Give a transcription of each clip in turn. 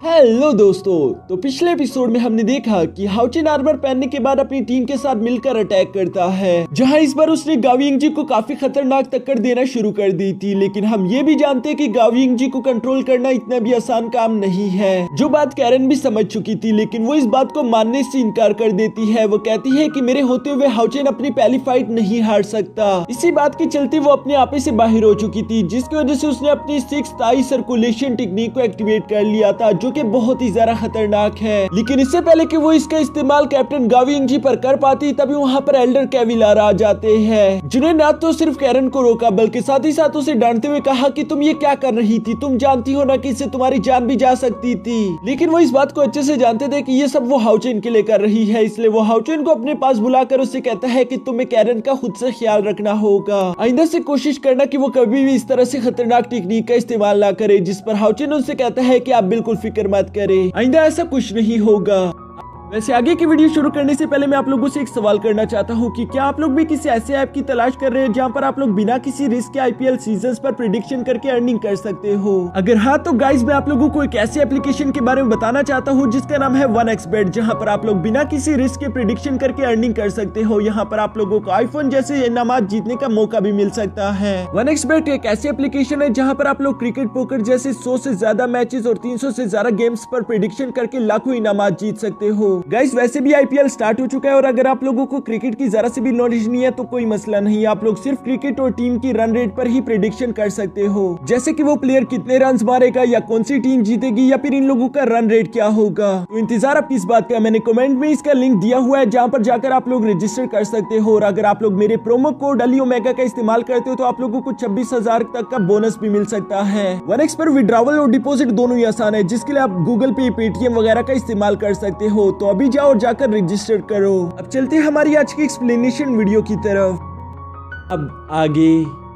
Hello दोस्तों। तो पिछले एपिसोड में हमने देखा कि हाउचिन आर्मर पहनने के बाद अपनी टीम के साथ मिलकर अटैक करता है, जहां इस बार उसने गाओ यिंगजी को काफी खतरनाक टक्कर देना शुरू कर दी थी। लेकिन हम ये भी जानते हैं कि गाओ यिंगजी को कंट्रोल करना इतना भी आसान काम नहीं है, जो बात कैरन भी समझ चुकी थी। लेकिन वो इस बात को मानने से इनकार कर देती है। वो कहती है कि मेरे होते हुए हाउचिन अपनी पहली फाइट नहीं हार सकता। इसी बात के चलते वो अपने आपे से बाहर हो चुकी थी, जिसकी वजह से उसने अपनी 6th आई सर्कुलेशन टेक्निक को एक्टिवेट कर लिया था, जो कि बहुत ही ज्यादा खतरनाक है। लेकिन इससे पहले कि वो इसका इस्तेमाल कैप्टन गाओ यिंगजी पर कर पाती, तभी वहाँ पर एल्डर कैविलार आ जाते हैं, जिन्हें ना तो सिर्फ कैरन को रोका बल्कि साथ ही साथ उसे डांटते हुए कहा कि तुम ये क्या कर रही थी, तुम जानती हो ना कि इससे तुम्हारी जान भी जा सकती थी। लेकिन वो इस बात को अच्छे से जानते थे कि ये सब वो हाउचिन के लिए कर रही है, इसलिए वो हाउचिन को अपने पास बुलाकर उससे कहता है कि तुम्हें कैरन का खुद से ख्याल रखना होगा। आइंदा से कोशिश करना कि वो कभी भी इस तरह से खतरनाक टेक्निक का इस्तेमाल ना करे। जिस पर हाउचिन उनसे कहता है कि आप बिल्कुल फिक्र मत करें, आइंदा ऐसा कुछ नहीं होगा। वैसे आगे की वीडियो शुरू करने से पहले मैं आप लोगों से एक सवाल करना चाहता हूं कि क्या आप लोग भी किसी ऐसे ऐप की तलाश कर रहे हैं जहां पर आप लोग बिना किसी रिस्क के आईपीएल सीजन्स पर प्रेडिक्शन करके अर्निंग कर सकते हो? अगर हाँ तो गाइस मैं आप लोगों को एक ऐसे एप्लीकेशन के बारे में बताना चाहता हूं जिसका नाम है 1xBet, जहां पर आप लोग बिना किसी रिस्क के प्रेडिक्शन करके अर्निंग कर सकते हो। यहाँ पर आप लोगों को आईफोन जैसे इनामात जीतने का मौका भी मिल सकता है। 1xBet एक ऐसी एप्लीकेशन है जहाँ पर आप लोग क्रिकेट, पोकर जैसे 100 से ज्यादा मैचेस और 300 से ज्यादा गेम्स पर प्रेडिक्शन करके लाखों इनामात जीत सकते हो। गाइस वैसे भी आईपीएल स्टार्ट हो चुका है और अगर आप लोगों को क्रिकेट की जरा से भी नॉलेज नहीं है तो कोई मसला नहीं, आप लोग सिर्फ क्रिकेट और टीम की रन रेट पर ही प्रेडिक्शन कर सकते हो, जैसे कि वो प्लेयर कितने रन मारेगा या कौन सी टीम जीतेगी या फिर इन लोगों का रन रेट क्या होगा। तो इंतजार आप इस बात का, मैंने कमेंट में इसका लिंक दिया हुआ है जहां पर जाकर आप लोग रजिस्टर कर सकते हो। और अगर आप लोग मेरे प्रोमो कोड अली ओमेगा का इस्तेमाल करते हो तो आप लोगों को 26,000 तक का बोनस भी मिल सकता है। 1x पर विड्रॉवल और डिपॉजिट दोनों ही आसान है, जिसके लिए आप गूगल पे, पेटीएम वगैरह का इस्तेमाल कर सकते हो। तो अभी जाओ और जाकर रजिस्टर करो। अब चलते हैं हमारी आज की एक्सप्लेनेशन वीडियो की तरफ। अब आगे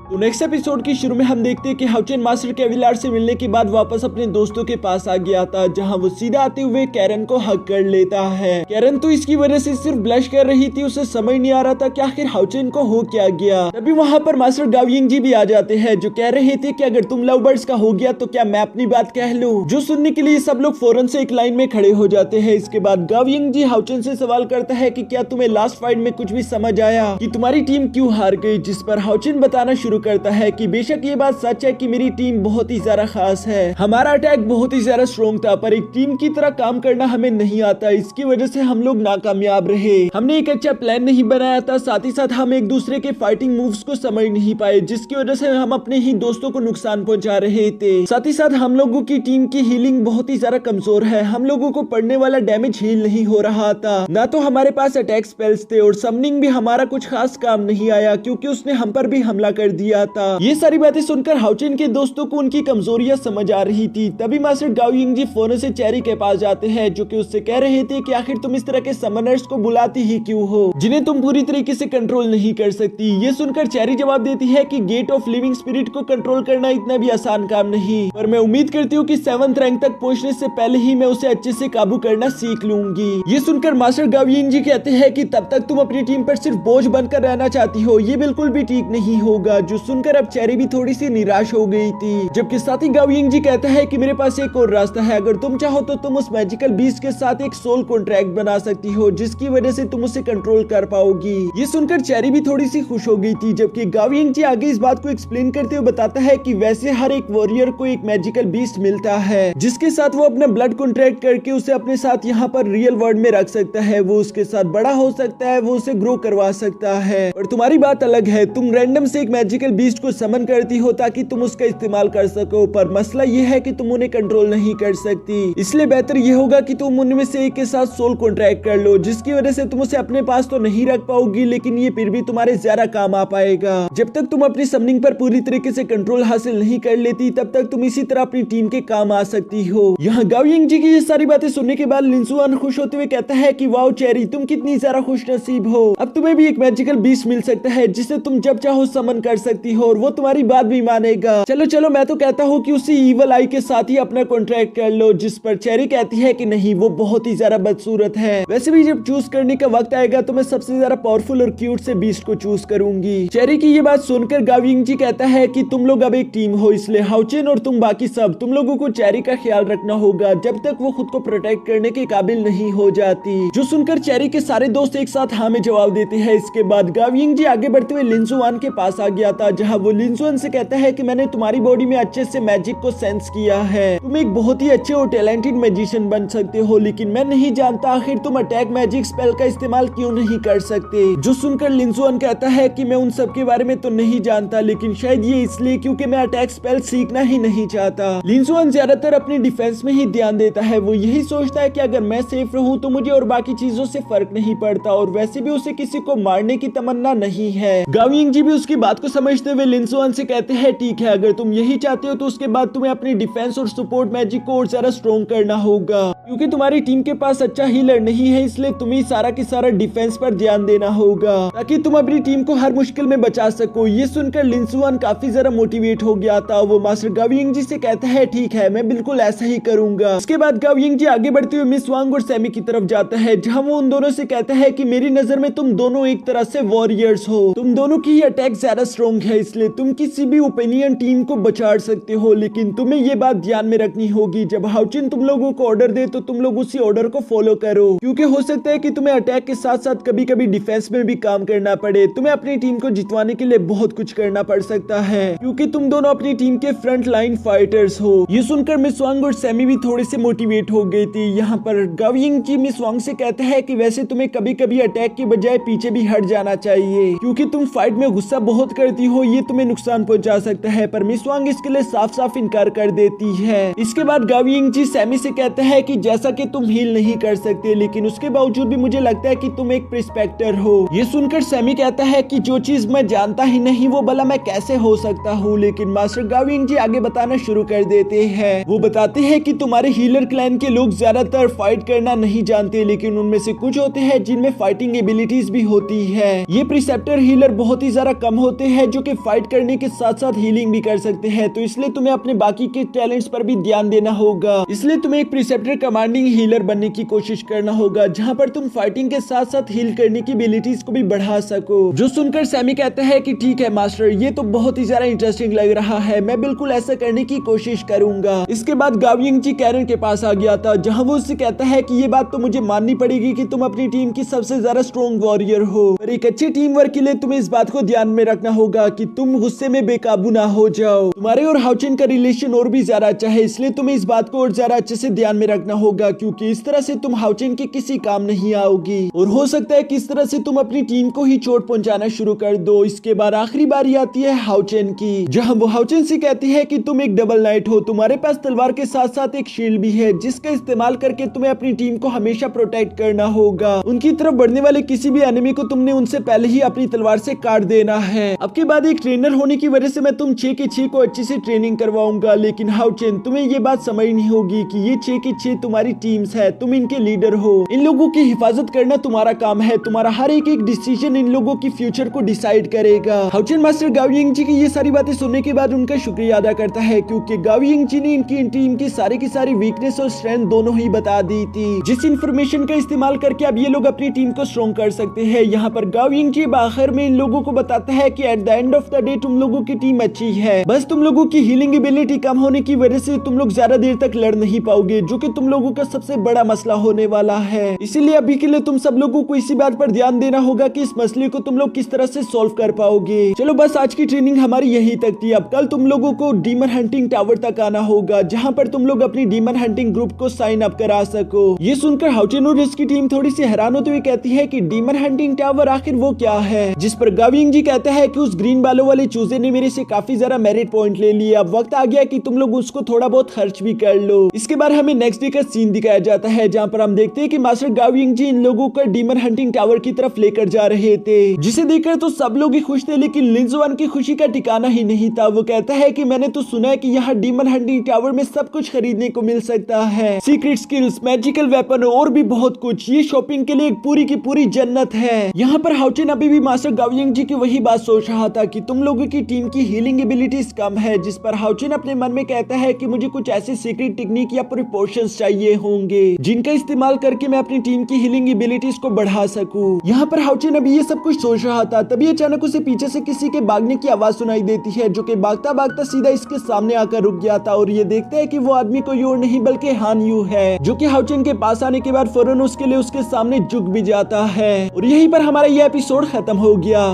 तो नेक्स्ट एपिसोड की शुरू में हम देखते हैं कि हाउचिन मास्टर कैविलार से मिलने के बाद वापस अपने दोस्तों के पास आ गया था, जहां वो सीधा आते हुए कैरन को हक कर लेता है। कैरन तो इसकी वजह से सिर्फ ब्लश कर रही थी, उसे समझ नहीं आ रहा था कि आखिर हाउचिन को हो क्या गया। तभी वहां पर मास्टर गाओ यिंगजी भी आ जाते हैं, जो कह रहे थे कि अगर तुम लव बर्ड्स का हो गया तो क्या मैं अपनी बात कह लूं। जो सुनने के लिए सब लोग फौरन से एक लाइन में खड़े हो जाते हैं। इसके बाद गाओ यिंगजी हाउचिन से सवाल करता है कि क्या तुम्हें लास्ट फाइट में कुछ भी समझ आया कि तुम्हारी टीम क्यों हार गई। जिस पर हाउचिन बताना शुरू करता है कि बेशक ये बात सच है कि मेरी टीम बहुत ही ज्यादा खास है, हमारा अटैक बहुत ही ज्यादा स्ट्रॉन्ग था, पर एक टीम की तरह काम करना हमें नहीं आता, इसकी वजह से हम लोग नाकामयाब रहे। हमने एक अच्छा प्लान नहीं बनाया था, साथ ही साथ हम एक दूसरे के फाइटिंग मूव्स को समझ नहीं पाए, जिसकी वजह से हम अपने ही दोस्तों को नुकसान पहुंचा रहे थे। साथ ही साथ हम लोगों की टीम की हीलिंग बहुत ही ज्यादा कमजोर है, हम लोगों को पड़ने वाला डैमेज हील नहीं हो रहा था, ना तो हमारे पास अटैक स्पेल्स थे, और समनिंग भी हमारा कुछ खास काम नहीं आया क्योंकि उसने हम पर भी हमला कर दिया था। ये सारी बातें सुनकर हाउचिन के दोस्तों को उनकी कमजोरियां समझ आ रही थी। तभी मास्टर गाओ यिंगजी फोन से चेरी के पास जाते हैं, जो कि उससे कह रहे थे कि आखिर तुम इस तरह के समनर्स को बुलाती ही क्यों हो, जिन्हें तुम पूरी तरीके से कंट्रोल नहीं कर सकती। ये सुनकर चेरी जवाब देती है कि गेट ऑफ लिविंग स्पिरिट को कंट्रोल करना इतना भी आसान काम नहीं, पर मैं उम्मीद करती हूँ कि 7th रैंक तक पहुँचने से पहले ही मैं उसे अच्छे से काबू करना सीख लूंगी। ये सुनकर मास्टर गाओ यिंगजी कहते हैं कि तब तक तुम अपनी टीम पर सिर्फ बोझ बनकर रहना चाहती हो, ये बिल्कुल भी ठीक नहीं होगा। जो सुनकर अब चेरी भी थोड़ी सी निराश हो गई थी, जबकि साथ ही गाओ यिंगजी कहता है कि मेरे पास एक और रास्ता है, अगर तुम चाहो तो तुम उस मैजिकल बीस्ट के साथ एक सोल कॉन्ट्रैक्ट बना सकती हो, जिसकी वजह से तुम उसे कंट्रोल कर पाओगी। ये सुनकर चेरी भी थोड़ी सी खुश हो गई थी, जबकि गाओ यिंगजी आगे इस बात को एक्सप्लेन करते हुए बताता है कि वैसे हर एक वॉरियर को एक मैजिकल बीस्ट मिलता है, जिसके साथ वो अपना ब्लड कॉन्ट्रैक्ट करके उसे अपने साथ यहाँ पर रियल वर्ल्ड में रख सकता है, वो उसके साथ बड़ा हो सकता है, वो उसे ग्रो करवा सकता है। और तुम्हारी बात अलग है, तुम रैंडम से एक मैजिकल बीस्ट को समन करती हो ताकि तुम उसका इस्तेमाल कर सको, पर मसला ये है कि तुम उन्हें कंट्रोल नहीं कर सकती, इसलिए बेहतर ये होगा कि तुम उनमें से एक के साथ सोल कॉन्ट्रैक्ट कर लो, जिसकी वजह से तुम उसे अपने पास तो नहीं रख पाओगी, लेकिन ये फिर भी तुम्हारे ज्यादा काम आ पाएगा। जब तक तुम अपनी समनिंग पर पूरी तरीके से कंट्रोल हासिल नहीं कर लेती, तब तक तुम इसी तरह अपनी टीम के काम आ सकती हो। यहाँ गाओ यिंगजी की ये सारी बातें सुनने के बाद लिंसुआन खुश होते हुए कहता है कि वाओ चेरी, तुम कितनी ज्यादा खुश नसीब हो, अब तुम्हें भी एक मैजिकल बीस्ट मिल सकता है जिसे तुम जब चाहो समन कर सकती हो और वो तुम्हारी बात भी मानेगा। चलो चलो, मैं तो कहता हूँ कि उसी ईवल आई के साथ ही अपना कॉन्ट्रैक्ट कर लो। जिस पर चेरी कहती है कि नहीं, वो बहुत ही ज्यादा बदसूरत है। वैसे भी जब चूज करने का वक्त आएगा तो मैं सबसे ज्यादा पावरफुल और क्यूट से बीस्ट को चूज करूंगी। चेरी की ये बात सुनकर गाविंग जी कहता है कि तुम लोग अब एक टीम हो, इसलिए हाउचिन और तुम बाकी सब तुम लोगों को चेरी का ख्याल रखना होगा जब तक वो खुद को प्रोटेक्ट करने के काबिल नहीं हो जाती। जो सुनकर चेरी के सारे दोस्त एक साथ हाँ में जवाब देते हैं। इसके बाद गाविंग जी आगे बढ़ते हुए लिंजुआन के पास आ गया था, जहाँ वो लिंजुआन से कहता है कि मैंने तुम्हारी बॉडी में अच्छे से मैजिक को सेंस किया है। तुम एक बहुत ही अच्छे और टैलेंटेड मैजिशियन बन सकते हो, लेकिन मैं नहीं जानता आखिर तुम अटैक मैजिक स्पेल का इस्तेमाल क्यों नहीं कर सकते। जो सुनकर लिंजुआन कहता है कि मैं उन सब के बारे में तो नहीं जानता, लेकिन शायद ये इसलिए क्योंकि मैं अटैक स्पेल सीखना ही नहीं चाहता। लिंजुआन ज्यादातर अपनी डिफेंस में ही ध्यान देता है। वो यही सोचता है कि अगर मैं सेफ रहूं तो मुझे और बाकी चीजों से फर्क नहीं पड़ता, और वैसे भी उसे किसी को मारने की तमन्ना नहीं है। गाविंग जी भी उसकी बात को समझते हुए लिंजुआन से कहते हैं ठीक है, अगर तुम यही चाहते हो तो उसके बाद तुम्हें अपनी डिफेंस और सपोर्ट मैजिक को और ज्यादा स्ट्रॉन्ग करना होगा, क्योंकि तुम्हारी टीम के पास अच्छा हीलर नहीं है, इसलिए तुम्हें सारा की सारा डिफेंस पर ध्यान देना होगा ताकि तुम अपनी टीम को हर मुश्किल में बचा सको। ये सुनकर लिंजुआन काफी ज्यादा मोटिवेट हो गया था। वो मास्टर गाविंग जी से कहता है ठीक है, मैं बिल्कुल ऐसा ही करूंगा। इसके बाद गाविंग जी आगे बढ़ते हुए मिस वांग और सैमी की तरफ जाता है, जहाँ वो उन दोनों से कहता है कि मेरी नजर में तुम दोनों एक तरह से वॉरियर्स हो। तुम दोनों की अटैक ज्यादा स्ट्रॉन्ग है, इसलिए तुम किसी भी ओपिनियन टीम को बचा सकते हो, लेकिन तुम्हें ये बात ध्यान में रखनी होगी जब हाउचिन तुम लोगों को ऑर्डर दे तो तुम लोग उसी ऑर्डर को फॉलो करो, क्योंकि हो सकता है कि तुम्हें अटैक के साथ साथ कभी कभी डिफेंस में भी काम करना पड़े। तुम्हें अपनी टीम को जितवाने के लिए बहुत कुछ करना पड़ सकता है, क्योंकि तुम दोनों अपनी टीम के फ्रंट लाइन फाइटर्स हो। ये सुनकर मिस वांग और सैमी भी थोड़े से मोटिवेट हो गई थी। यहाँ पर गाविंग जी मिस वांग से कहता है कि वैसे तुम्हें कभी कभी अटैक की बजाय पीछे भी हट जाना चाहिए, क्योंकि तुम फाइट में गुस्सा बहुत करती हो, ये तुम्हें नुकसान पहुंचा सकता है। पर मिस वांग इसके लिए साफ साफ इनकार कर देती है। इसके बाद गाविंग जी सैमी से कहता है कि जैसा कि तुम हील नहीं कर सकते, लेकिन उसके बावजूद भी मुझे लगता है कि तुम एक प्रिस्पेक्टर हो। ये सुनकर सैमी कहता है कि जो चीज मैं जानता ही नहीं वो भला मैं कैसे हो सकता हूँ। लेकिन मास्टर गाविंग जी आगे बताना शुरू कर देते हैं। वो बताते हैं कि तुम्हारे हीलर क्लैन के लोग ज्यादातर फाइट करना नहीं जानते, लेकिन उनमें से कुछ होते हैं जिनमें फाइटिंग एबिलिटीज भी होती है। ये प्रिसेप्टर हीलर बहुत ही ज्यादा कम होते हैं जो कि फाइट करने के साथ साथ हीलिंग भी कर सकते हैं, तो इसलिए तुम्हें अपने बाकी के टैलेंट्स पर भी ध्यान देना होगा। इसलिए तुम्हें एक प्रिसेप्टर कमांडिंग हीलर बनने की कोशिश करना होगा, जहाँ पर तुम फाइटिंग के साथ साथ हील करने की एबिलिटीज को भी बढ़ा सको। जो सुनकर सैमी कहता है कि ठीक है मास्टर, ये तो बहुत ही ज्यादा इंटरेस्टिंग लग रहा है, मैं बिल्कुल ऐसा करने की कोशिश करूंगा। इसके बाद गाविंग जी कैरन के पास आ गया था, जहाँ वो उससे कहता है कि ये बात तो मुझे माननी पड़ेगी कि तुम अपनी टीम की सबसे ज्यादा स्ट्रॉन्ग वॉरियर हो, और एक अच्छी टीम वर्क के लिए तुम्हें इस बात को ध्यान में रखना होगा कि तुम गुस्से में बेकाबू ना हो जाओ। तुम्हारे और हाउचिन का रिलेशन और भी ज्यादा अच्छा है, इसलिए तुम्हें इस बात को और ज्यादा अच्छे से ध्यान में रखना होगा, क्योंकि इस तरह से तुम हाउचिन के किसी काम नहीं आओगी, और हो सकता है कि इस तरह से तुम अपनी टीम को ही चोट पहुंचाना शुरू कर दो। इसके बाद आखिरी बारी आती है हाउचिन की, जहां वो हाउचिन से कहती है कि तुम एक डबल नाइट हो, तुम्हारे पास तलवार के साथ साथ एक शील्ड भी है, जिसका इस्तेमाल करके तुम्हें अपनी टीम को हमेशा प्रोटेक्ट करना होगा। उनकी तरफ बढ़ने वाले किसी भी एनिमी को तुमने उनसे पहले ही अपनी तलवार से काट देना है। अब के बाद एक ट्रेनर होने की वजह से मैं तुम 6 के 6 को अच्छी से ट्रेनिंग करवाऊंगा, लेकिन हाउचिन तुम्हें ये बात समझनी होगी कि ये 6 के 6 तुम्हारी टीम्स है, तुम इनके लीडर हो, इन लोगों की हिफाजत करना तुम्हारा काम है, तुम्हारा हर एक डिसीजन इन लोगों की फ्यूचर को डिसाइड करेगा। हाउचिन मास्टर गाविंग जी की ये सारी बातें सुनने के बाद उनका शुक्रिया अदा करता है, क्योंकि गाविंग जी ने इनकी टीम की सारी वीकनेस और स्ट्रेंथ दोनों ही बता दी थी, जिस इंफॉर्मेशन का इस्तेमाल करके अब ये लोग अपनी टीम को स्ट्रॉन्ग कर सकते हैं। यहाँ पर गाविंग जी आखिर में इन लोगों को बताता है कि at the end of the day तुम लोगों की टीम अच्छी है, बस तुम लोगों की हीलिंग एबिलिटी कम होने की वजह से तुम लोग ज्यादा देर तक लड़ नहीं पाओगे, जो कि तुम लोगों का सबसे बड़ा मसला होने वाला है। इसीलिए अभी के लिए तुम सब लोगों को इसी बात पर ध्यान देना होगा कि इस मसले को तुम लोग किस तरह से सॉल्व कर पाओगे। चलो बस आज की ट्रेनिंग हमारी यहीं तक थी। अब कल तुम लोगों को डीमन हंटिंग टावर तक आना होगा, जहाँ पर तुम लोग अपनी डीमन हंटिंग ग्रुप को साइन अप करा सको। ये सुनकर हाउचिन और इसकी टीम थोड़ी सी हैरान होते हुए कहती है कि डीमन हंटिंग टावर आखिर वो क्या है, जिस पर गाविंग जी कहता है कि उस ग्रीन बालों वाले चूजे ने मेरे से काफी ज्यादा मेरिट पॉइंट ले लिए, अब वक्त आ गया कि तुम लोग उसको थोड़ा बहुत खर्च भी कर लो। इसके बाद हमें नेक्स्ट डे का सीन दिखाया जाता है जहाँ पर हम देखते हैं कि मास्टर गाओ यिंग जी इन लोगों को डीमन हंटिंग टावर की तरफ लेकर जा रहे थे, जिसे देखकर तो सब लोग ही खुश थे, लेकिन लिन जुआन की खुशी का ठिकाना ही नहीं था। वो कहता है कि मैंने तो सुना है कि यहाँ डीमन हंटिंग टावर में सब कुछ खरीदने को मिल सकता है, सीक्रेट स्किल्स, मैजिकल वेपन और भी बहुत कुछ। ये शॉपिंग के लिए एक पूरी की पूरी जन्नत है। यहाँ पर हाओचेन अभी भी मास्टर गाओ यिंग जी की वही बात सोच रहा था कि तुम लोगों की टीम की हीलिंग एबिलिटीज कम है, जिस पर हाओचेन अपने मन में कहता है कि मुझे कुछ ऐसे सीक्रेट टेक्निक या प्रिकॉशंस चाहिए होंगे जिनका इस्तेमाल करके मैं अपनी टीम की हीलिंग एबिलिटीज को बढ़ा सकूं। यहाँ पर हाओचेन अभी ये सब कुछ सोच रहा था, तभी अचानक उसे पीछे से किसी के भागने की आवाज सुनाई देती है, जो कि भागता भागता सीधा इसके सामने आकर रुक गया था। और ये देखता है कि वो आदमी कोई और नहीं बल्कि हान यू है, जो कि हाओचेन के पास आने के बाद फौरन उसके लिए उसके सामने झुक भी जाता है। और यहीं पर हमारा ये एपिसोड खत्म हो गया।